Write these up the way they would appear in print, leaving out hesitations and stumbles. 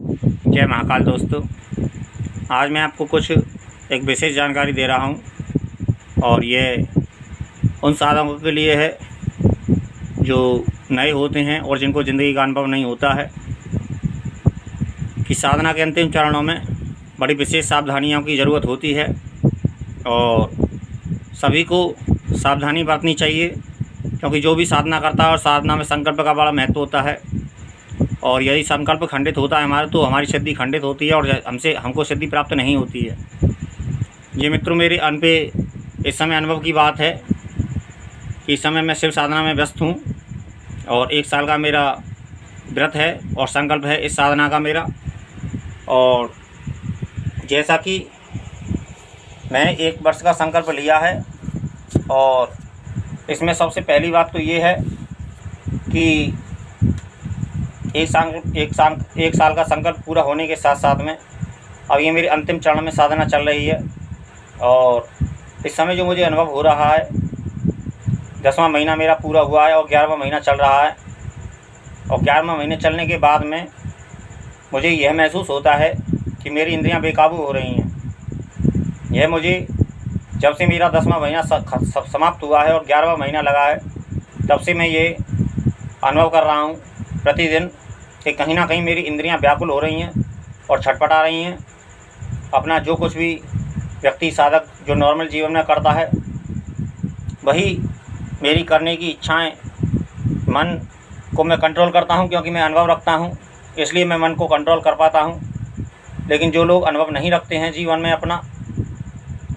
जय महाकाल दोस्तों, आज मैं आपको कुछ एक विशेष जानकारी दे रहा हूं और ये उन साधकों के लिए है जो नए होते हैं और जिनको ज़िंदगी का अनुभव नहीं होता है कि साधना के अंतिम चरणों में बड़ी विशेष सावधानियों की ज़रूरत होती है और सभी को सावधानी बरतनी चाहिए, क्योंकि जो भी साधना करता है और साधना में संकल्प का बड़ा महत्व होता है। और यदि संकल्प खंडित होता है हमारा, तो हमारी सिद्धि खंडित होती है और हमको सिद्धि प्राप्त नहीं होती है। ये मित्रों, मेरे पे इस समय अनुभव की बात है कि इस समय मैं शिव साधना में व्यस्त हूँ और 1 साल का मेरा व्रत है और संकल्प है इस साधना का मेरा। और जैसा कि मैंने 1 वर्ष का संकल्प लिया है और इसमें सबसे पहली बात तो ये है कि एक साल का संकल्प पूरा होने के साथ साथ में अब ये मेरी अंतिम चरण में साधना चल रही है। और इस समय जो मुझे अनुभव हो रहा है, 10वां महीना मेरा पूरा हुआ है और 11वां महीना चल रहा है। और 11वां महीने चलने के बाद में मुझे यह महसूस होता है कि मेरी इंद्रियां बेकाबू हो रही हैं। यह मुझे जब से मेरा 10वां महीना समाप्त हुआ है और 11वां महीना लगा है, तब से मैं ये अनुभव कर रहा हूँ प्रतिदिन कि कहीं ना कहीं मेरी इंद्रियां व्याकुल हो रही हैं और छटपटा रही हैं। अपना जो कुछ भी व्यक्ति साधक जो नॉर्मल जीवन में करता है, वही मेरी करने की इच्छाएं, मन को मैं कंट्रोल करता हूं, क्योंकि मैं अनुभव रखता हूं, इसलिए मैं मन को कंट्रोल कर पाता हूं। लेकिन जो लोग अनुभव नहीं रखते हैं जीवन में अपना,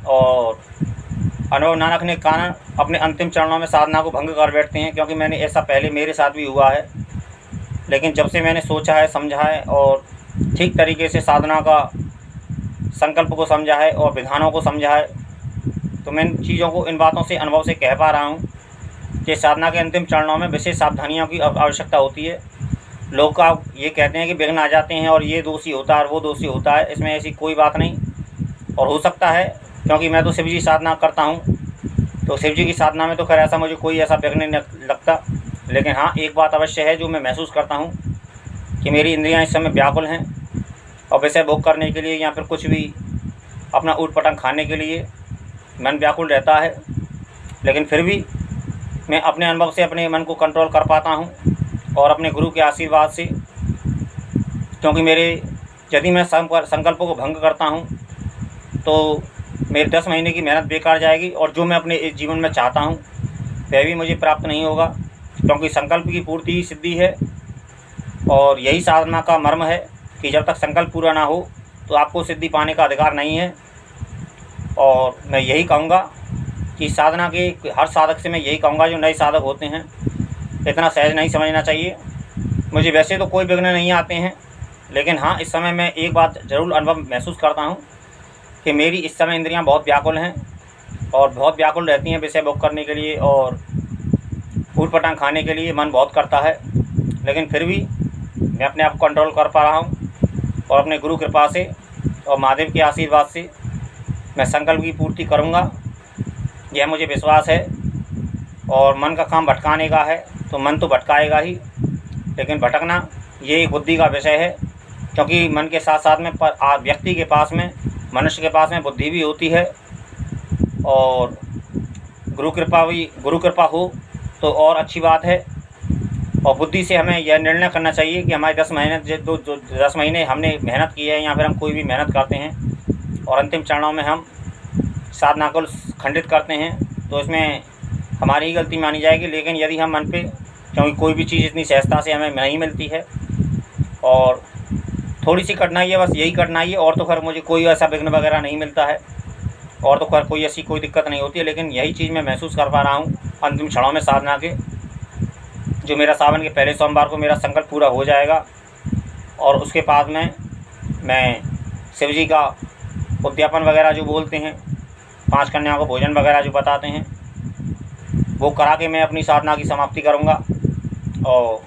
और अनुभव ना रखने के कारण अपने अंतिम चरणों में साधना को भंग कर बैठते हैं। क्योंकि मैंने ऐसा पहले मेरे साथ भी हुआ है। लेकिन जब से मैंने सोचा है, समझा है और ठीक तरीके से साधना का संकल्प को समझा है और विधानों को समझा है, तो मैं इन चीज़ों को, इन बातों से, अनुभव से कह पा रहा हूँ कि साधना के अंतिम चरणों में विशेष सावधानियों की आवश्यकता होती है। लोग का ये कहते हैं कि विघ्न आ जाते हैं और ये दोषी होता है और वो दोषी होता है, इसमें ऐसी कोई बात नहीं। और हो सकता है, क्योंकि मैं तो शिव जी साधना करता हूँ, तो शिव जी की साधना में तो खैर ऐसा मुझे कोई ऐसा विघ्न नहीं लगता। लेकिन हाँ, एक बात अवश्य है जो मैं महसूस करता हूँ कि मेरी इंद्रियां इस समय व्याकुल हैं और विषय भोग करने के लिए या फिर कुछ भी अपना ऊट-पटांग खाने के लिए मन व्याकुल रहता है। लेकिन फिर भी मैं अपने अनुभव से अपने मन को कंट्रोल कर पाता हूँ और अपने गुरु के आशीर्वाद से, क्योंकि यदि मैं संकल्पों को भंग करता हूँ तो मेरे 10 महीने की मेहनत बेकार जाएगी और जो मैं अपने इस जीवन में चाहता हूँ वह भी मुझे प्राप्त नहीं होगा। क्योंकि संकल्प की पूर्ति ही सिद्धि है और यही साधना का मर्म है कि जब तक संकल्प पूरा ना हो तो आपको सिद्धि पाने का अधिकार नहीं है। और मैं यही कहूँगा कि साधना के हर साधक से मैं यही कहूँगा, जो नए साधक होते हैं, इतना सहज नहीं समझना चाहिए। मुझे वैसे तो कोई विघ्न नहीं आते हैं, लेकिन हाँ, इस समय मैं एक बात ज़रूर अनुभव महसूस करता हूँ कि मेरी इस समय इंद्रियाँ बहुत व्याकुल हैं और बहुत व्याकुल रहती हैं विषय भोग करने के लिए और ऊट-पटांग खाने के लिए मन बहुत करता है। लेकिन फिर भी मैं अपने आप को कंट्रोल कर पा रहा हूँ और अपने गुरु कृपा से और महादेव के आशीर्वाद से मैं संकल्प की पूर्ति करूँगा, यह मुझे विश्वास है। और मन का काम भटकाने का है तो मन तो भटकाएगा ही, लेकिन भटकना ये एक बुद्धि का विषय है। क्योंकि मन के साथ साथ में व्यक्ति के पास में, मनुष्य के पास में बुद्धि भी होती है। और गुरु कृपा हो तो और अच्छी बात है। और बुद्धि से हमें यह निर्णय करना चाहिए कि हमारे 10 महीने हमने मेहनत की है, या फिर हम कोई भी मेहनत करते हैं और अंतिम चरणों में हम साधना को खंडित करते हैं, तो इसमें हमारी ही गलती मानी जाएगी। लेकिन यदि हम मन पे, क्योंकि कोई भी चीज़ इतनी सहजता से हमें नहीं मिलती है और थोड़ी सी कठिनाई है, बस यही कठिनाई है, और तो खैर मुझे कोई ऐसा विघ्न वगैरह नहीं मिलता है और तो खैर कोई ऐसी कोई दिक्कत नहीं होती है। लेकिन यही चीज़ मैं महसूस कर पा रहा हूँ अंतिम क्षणों में साधना के, जो मेरा सावन के पहले सोमवार को मेरा संकल्प पूरा हो जाएगा। और उसके बाद में मैं शिव जी का उद्यापन वगैरह जो बोलते हैं, 5 कन्याओं को भोजन वगैरह जो बताते हैं, वो करा के मैं अपनी साधना की समाप्ति करूँगा। और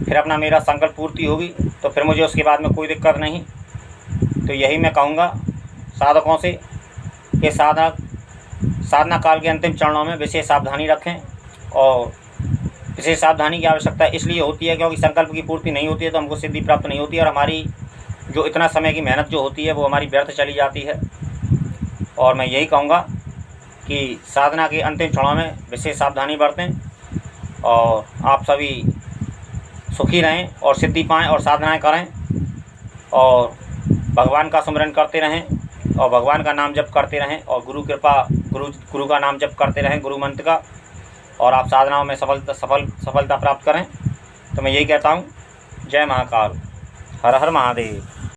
फिर अपना मेरा संकल्प पूर्ति होगी तो फिर मुझे उसके बाद में कोई दिक्कत नहीं। तो यही मैं कहूँगा साधकों से कि साधना काल के अंतिम चरणों में विशेष सावधानी रखें। और विशेष सावधानी की आवश्यकता इसलिए होती है क्योंकि संकल्प की पूर्ति नहीं होती है तो हमको सिद्धि प्राप्त नहीं होती है और हमारी जो इतना समय की मेहनत जो होती है वो हमारी व्यर्थ चली जाती है। और मैं यही कहूँगा कि साधना के अंतिम क्षणों में विशेष सावधानी बरतें और आप सभी सुखी रहें और सिद्धि पाएँ और साधनाएँ करें और भगवान का स्मरण करते रहें और भगवान का नाम जप करते रहें और गुरु का नाम जप करते रहें, गुरु मंत्र का, और आप साधनाओं में सफलता प्राप्त करें। तो मैं यही कहता हूँ, जय महाकाल, हर हर महादेव।